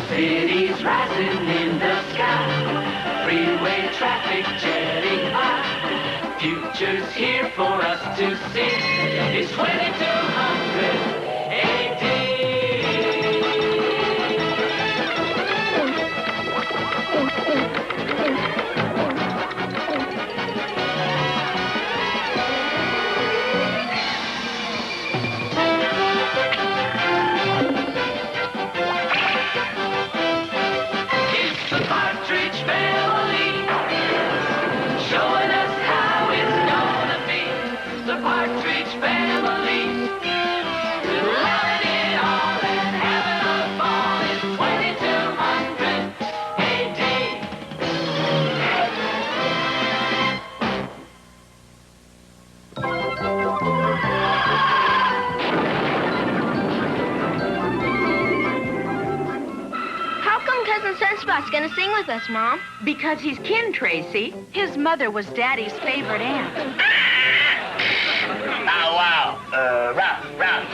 Cities rising in the sky, freeway traffic jetting by. Future's here for us to see. It's 2200 AD. Sunspot's gonna sing with us, Mom. Because he's kin, Tracy. His mother was Daddy's favorite aunt. Oh, wow. Ralph.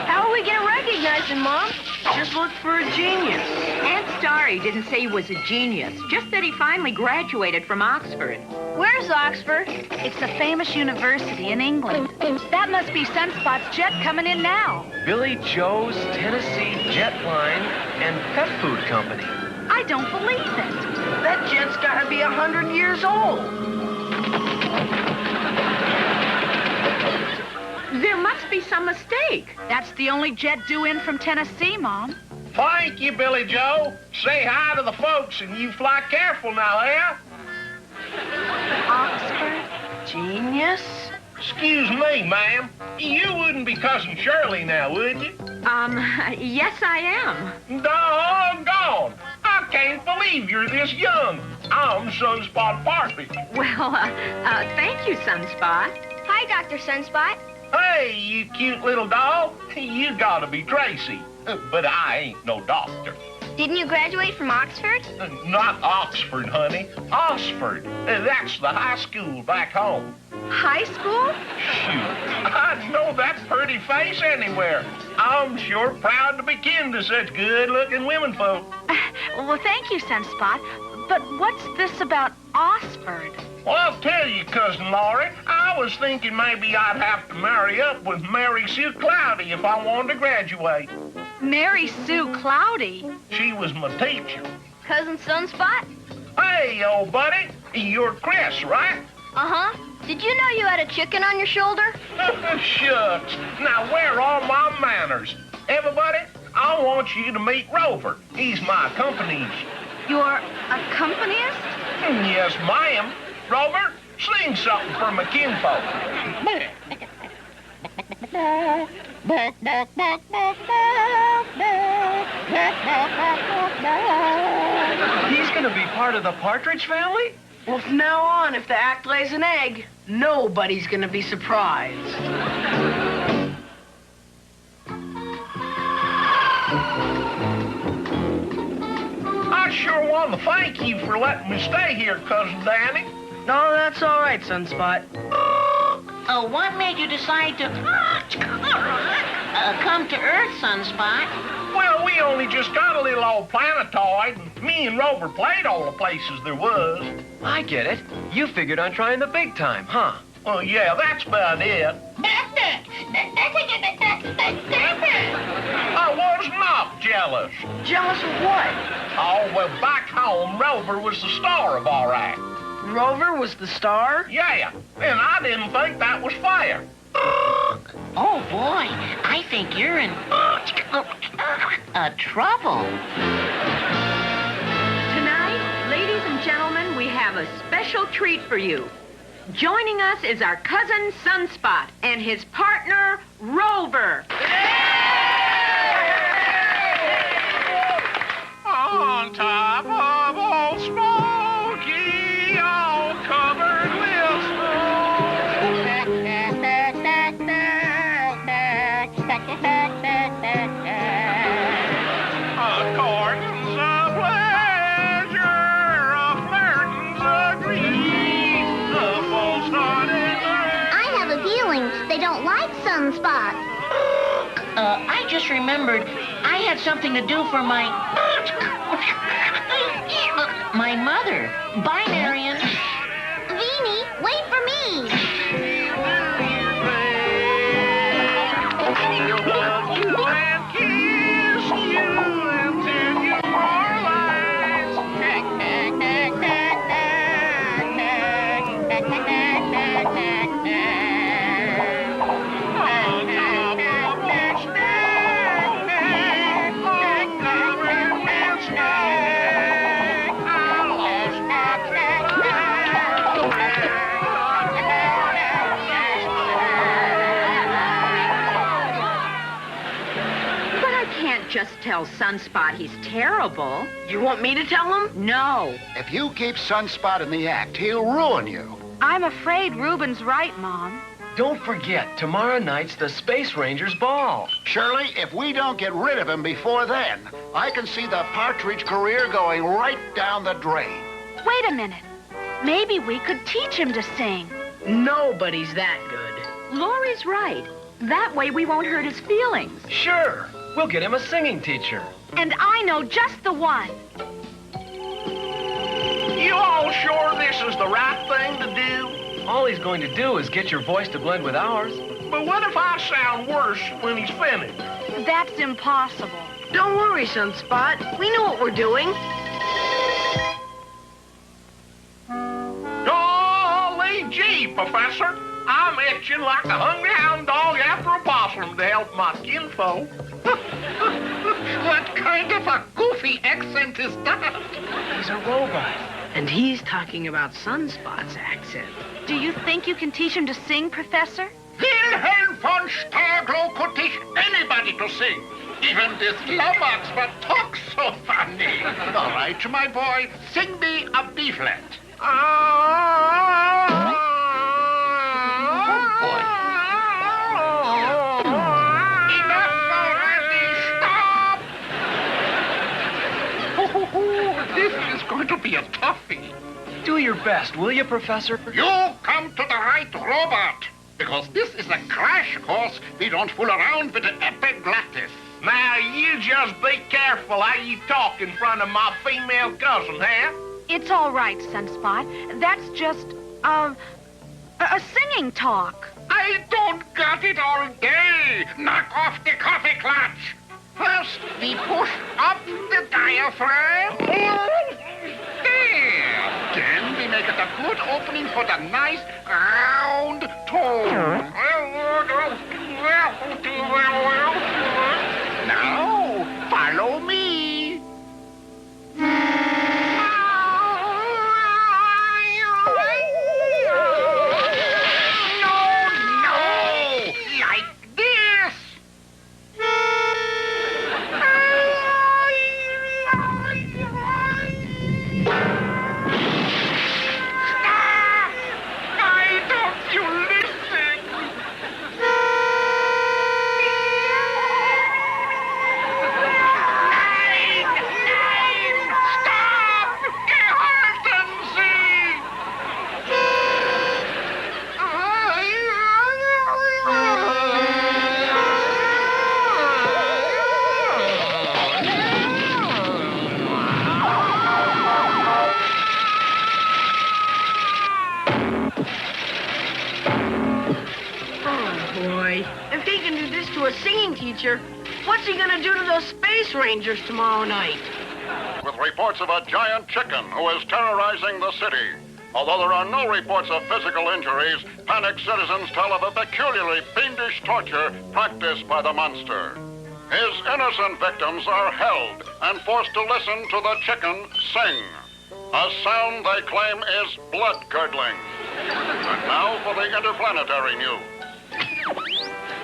How are we gonna recognize him, Mom? Just look for a genius. Aunt Starry didn't say he was a genius, just that he finally graduated from Oxford. Where's Oxford? It's a famous university in England. That must be Sunspot's jet coming in now. Billy Joe's Tennessee Jet Line and Pet Food Company. I don't believe it. That jet's gotta be 100 years old. There must be some mistake. That's the only jet due in from Tennessee, Mom. Thank you, Billy Joe. Say hi to the folks, and you fly careful now, eh? Oxford? Genius? Excuse me, ma'am. You wouldn't be Cousin Shirley now, would you? Yes, I am. Doggone! I can't believe you're this young. I'm Sunspot Partridge. Well, thank you, Sunspot. Hi, Dr. Sunspot. Hey, you cute little doll. You gotta be Tracy. But I ain't no doctor. Didn't you graduate from Oxford? Not Oxford, honey. Oxford. That's the high school back home. High school? Shoot, I'd know that pretty face anywhere. I'm sure proud to be kin to such good-looking women folk. Well, thank you, Sunspot. But what's this about Oxford? Well, I'll tell you, Cousin Laurie, I was thinking maybe I'd have to marry up with Mary Sue Cloudy if I wanted to graduate. Mary Sue Cloudy? She was my teacher. Cousin Sunspot? Hey, old buddy, you're Chris, right? Uh-huh. Did you know you had a chicken on your shoulder? Shucks. Now, where are my manners? Everybody, I want you to meet Rover. He's my accompanist. You're a accompanist? Yes, ma'am. Rover, sing something for my kinfolk. He's gonna be part of the Partridge Family? Well, from now on, if the act lays an egg, nobody's gonna be surprised. I sure want to thank you for letting me stay here, Cousin Danny. No, that's all right, Sunspot. Oh, what made you decide to come to Earth, Sunspot? Well, we only just got a little old planetoid, and me and Rover played all the places there was. I get it. You figured on trying the big time, huh? Well, yeah, that's about it. I was not jealous. Jealous of what? Oh, well, back home, Rover was the star of our act. Rover was the star? Yeah, and I didn't think that was fair. Oh, boy, I think you're in trouble. Tonight, ladies and gentlemen, we have a special treat for you. Joining us is our cousin Sunspot and his partner, Rover. On top of Old Smoky, all covered with Accordance of pleasure, flirtings of grief, the false-hearted. I have a feeling they don't like Sunspot. I just remembered I I had something to do for my mother. Bye, Marion. Beanie, wait for me. Just tell Sunspot he's terrible. You want me to tell him? No. If you keep Sunspot in the act, he'll ruin you. I'm afraid Reuben's right, Mom. Don't forget, tomorrow night's the Space Rangers ball. Shirley, if we don't get rid of him before then, I can see the Partridge career going right down the drain. Wait a minute. Maybe we could teach him to sing. Nobody's that good. Laurie's right. That way we won't hurt his feelings. Sure. We'll get him a singing teacher. And I know just the one. You all sure this is the right thing to do? All he's going to do is get your voice to blend with ours. But what if I sound worse when he's finished? That's impossible. Don't worry, Sunspot. We know what we're doing. Golly gee, Professor. I'm itching like a hungry hound dog after a possum to help my kinfolk. What kind of a goofy accent is that? He's a robot. And he's talking about Sunspot's accent. Do you think you can teach him to sing, Professor? Wilhelm von Starglow could teach anybody to sing. Even this Lomax that talks so funny. All right, my boy, sing me a B-flat. This is going to be a toughie. Do your best, will you, Professor? You come to the right robot, because this is a crash course. We don't fool around with the epiglottis. Now, you just be careful how you talk in front of my female cousin, huh? It's all right, Sunspot. That's just, a singing talk. I don't got it all day. Knock off the coffee clutch. First, we push up the diaphragm. There. Then we make it a good opening for the nice round tone. Now, follow me. No, like this. Stop! Why don't you listen? Nein! Stop! Gehalten Sie! Oh, boy. If he can do this to a singing teacher, what's he gonna do to those Space Rangers tomorrow night? With reports of a giant chicken who is terrorizing the city. Although there are no reports of physical injuries, panicked citizens tell of a peculiarly fiendish torture practiced by the monster. His innocent victims are held and forced to listen to the chicken sing. A sound they claim is blood-curdling. And now for the interplanetary news.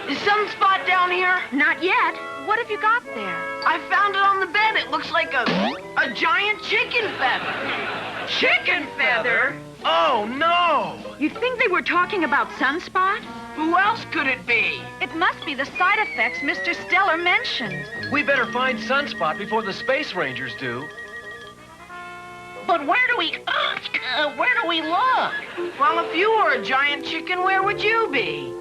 Is Sunspot down here? Not yet. What have you got there? I found it on the bed. It looks like a giant chicken feather. Chicken feather? Oh, no! You think they were talking about Sunspot? Who else could it be? It must be the side effects Mr. Stellar mentioned. We better find Sunspot before the Space Rangers do. But where do we look? Well, if you were a giant chicken, where would you be?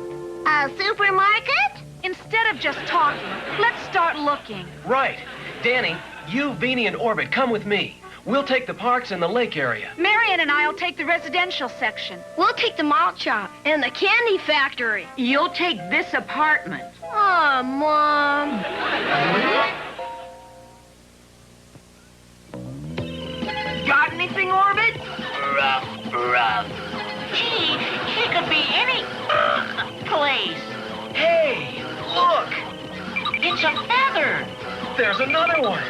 A supermarket? Instead instead of just talking, let's start looking. Right. Danny, you, Beanie, and Orbit, come with me. We'll take the parks and the lake area. Marion and I'll take the residential section. We'll take the malt shop and the candy factory. You'll take this apartment. Oh, Mom. Got anything, Orbit? Rough. Gee, it could be any place. Hey, look! It's a feather. There's another one.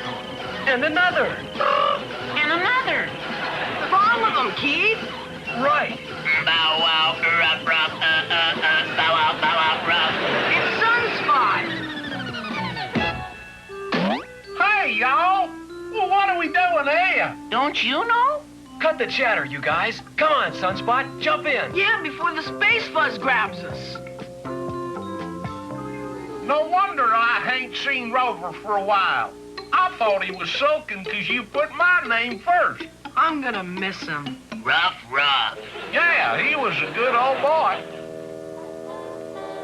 And another. And another. Follow them, Keith. Right. Bow wow, rough, bow wow, rough. It's Sunspot. Hey, y'all. Well, what are we doing here? Don't you know? Cut the chatter, you guys. Come on, Sunspot, jump in. Yeah, before the space fuzz grabs us. No wonder I ain't seen Rover for a while. I thought he was sulking because you put my name first. I'm gonna miss him. Rough. Yeah, he was a good old boy.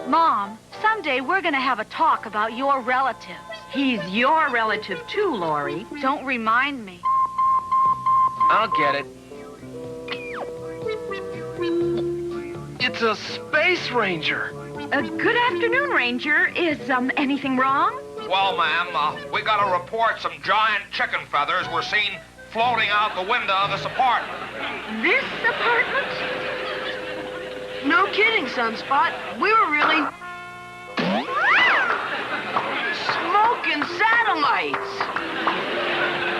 Mom, someday we're gonna have a talk about your relatives. He's your relative too, Laurie. Don't remind me. I'll get it. It's a space ranger. Good afternoon, Ranger. Is anything wrong? Well, ma'am, we got to report some giant chicken feathers were seen floating out the window of this apartment. This apartment? No kidding, Sunspot. We were really smoking satellites.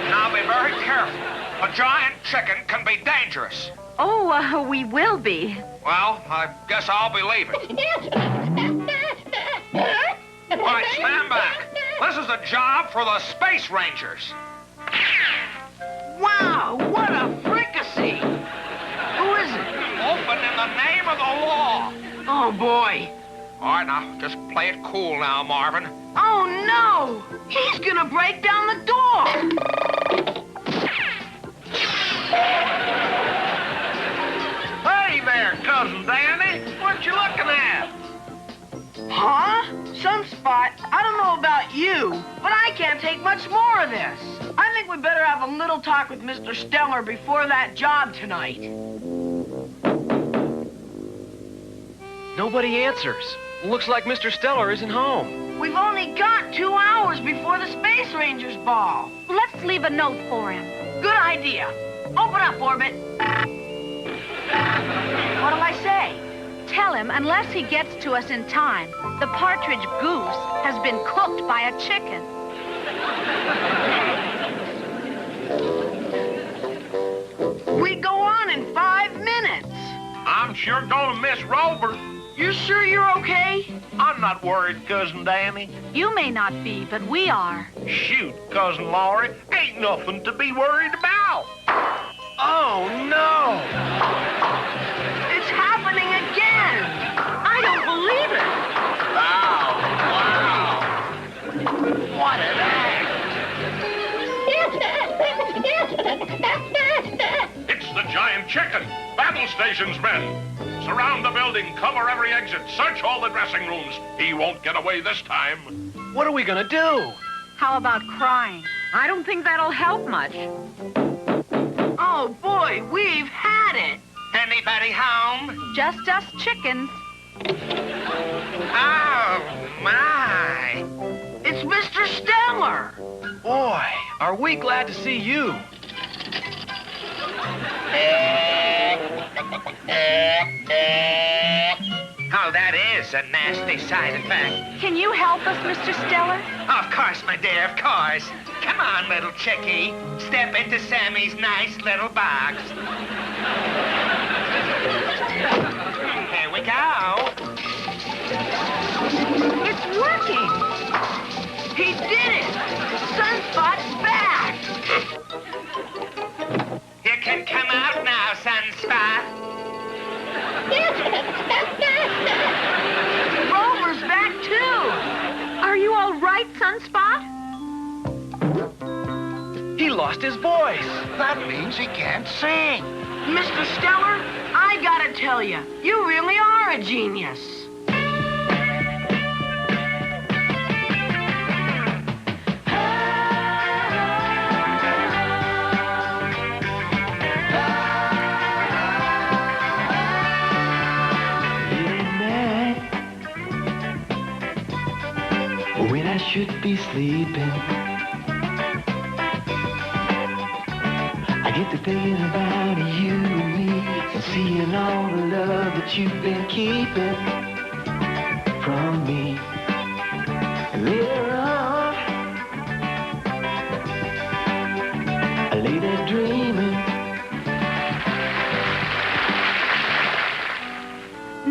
Now be very careful. A giant chicken can be dangerous. Oh, we will be. Well, I guess I'll be leaving. All right, stand back. This is a job for the Space Rangers. Wow, what a fricassee. Who is it? Open in the name of the law. Oh, boy. All right, now, just play it cool now, Marvin. Oh, no. He's gonna break down the door. Hey there, Cousin Danny. What you looking at? Huh? Sunspot, I don't know about you, but I can't take much more of this. I think we better have a little talk with Mr. Stellar before that job tonight. Nobody answers. Looks like Mr. Stellar isn't home. We've only got 2 hours before the Space Rangers ball. Let's leave a note for him. Good idea. Open up, Orbit. What'll I say? Tell him, unless he gets to us in time, the partridge goose has been cooked by a chicken. We go on in 5 minutes. I'm sure gonna miss Rover. You're sure you're okay? I'm not worried, Cousin Danny. You may not be, but we are. Shoot, Cousin Laurie, ain't nothing to be worried about. Oh, no! It's happening again. I don't believe it. Wow. What an act. It's the giant chicken. Battle stations, men. Surround the building, cover every exit, search all the dressing rooms. He won't get away this time. What are we gonna do? How about crying? I don't think that'll help much. Oh, boy, we've had it. Anybody home? Just us chickens. Oh, my. It's Mr. Stellar. Boy, are we glad to see you. Oh, that is a nasty side effect. Can you help us, Mr. Stellar? Of course, my dear, of course. Come on, little chickie. Step into Sammy's nice little box. Here we go. It's working. He did it. Sunspot's back. You can come out now, Sunspot. Rover's back, too. Are you all right, Sunspot? He lost his voice. That means he can't sing. Mr. Stellar, I gotta tell you, you really are a genius. when I should be sleeping. I get to thinking about you and me and seeing all the love that you've been keeping from me. And later on, I lay there dreaming.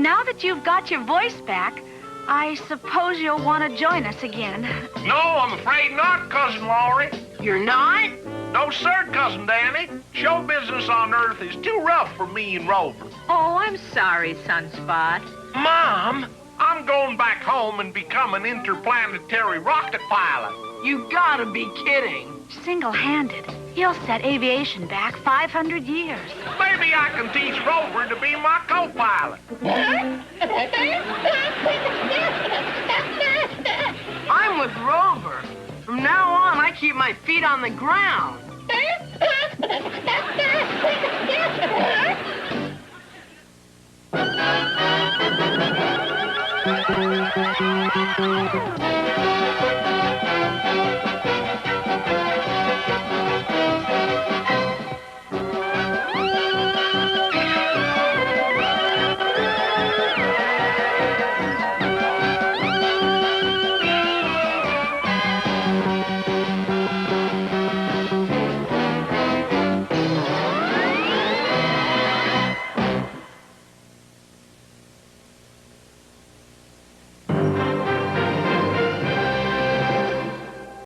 Now that you've got your voice back, I suppose you'll want to join us again. No, I'm afraid not, Cousin Laurie. You're not? No, sir, Cousin Danny. Show business on Earth is too rough for me and Rover. Oh, I'm sorry, Sunspot. Mom, I'm going back home and become an interplanetary rocket pilot. You gotta be kidding. Single-handed, he'll set aviation back 500 years. Maybe I can teach Rover to be my co-pilot. I'm with Rover. From now on, I keep my feet on the ground.